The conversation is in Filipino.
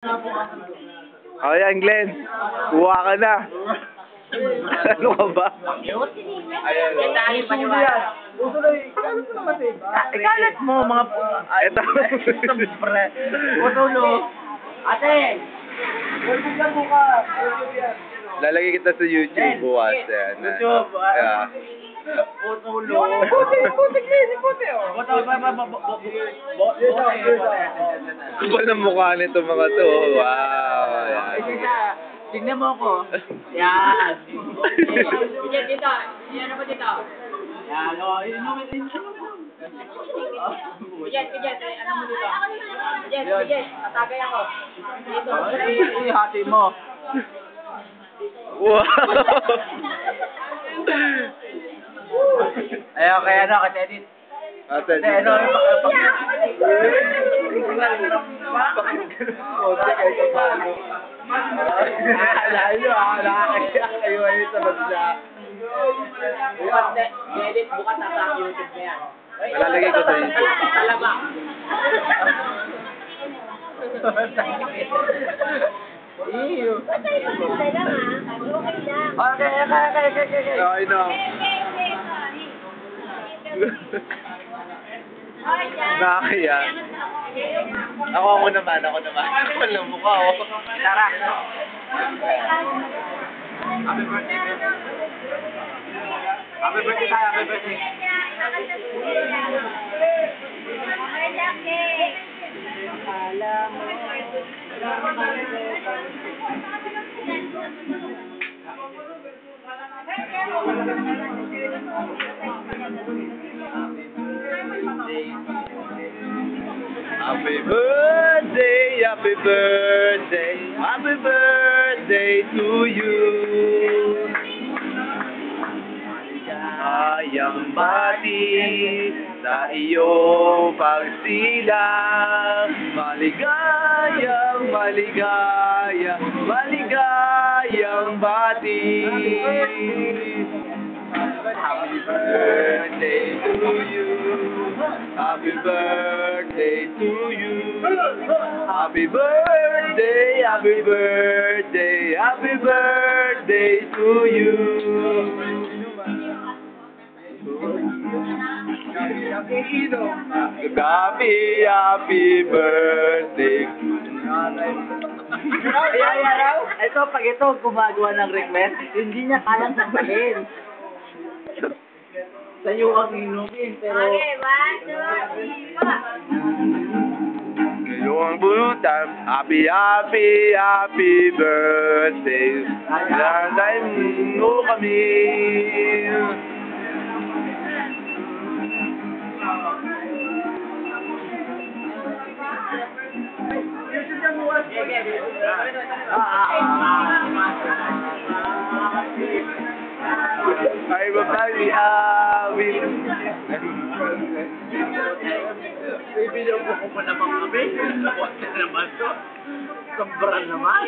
O yan, Glenn. Kuha ka na. Ano ka ba? Ayun. Dahil pa niyo yan. Ikalat mo, mga... Ito. Pre. Putulo. Ate! Welcome ka buka. Lalagay kita sa YouTube bukas. Yan. YouTube. Yeah. Putulo. Putik. Kapal ng mukha nito mga to. Wow. Yan. Tignan mo ako. Yan. Dito. Yan ako dito. Yan. Ano mo dito? Bijet. Tatagay ako. Dito. Ihati mo. Wow. Ayaw kaya ano, kasi edit. Ate, Ano, nakakaya kayo ay sa bagsa. Bukas edit, bukas nasa YouTube na yan. Malalagay ko sa YouTube. Talaba. Iyo. Okay. I know. Nakakaya. Ako naman. Kapal ng mukha ko. Tara. Happy birthday tayo, happy birthday. Happy birthday to you. Ayang bati sa iyong pagsilang. Maligayang bati. Happy birthday to you. Happy birthday to you. Happy birthday to you. Happy birthday. Ito, pag ito gumagawa ng request, hindi niya kayang sasabihin. Sa'yo ang inumin, pero... Okay, 1, 2, 3, 4. Ngayong bunutan, happy birthday. Nanday mo kami. Ay, babali awit. Bibili ko pa naman kami. Huwag na naman to. Sobrang naman.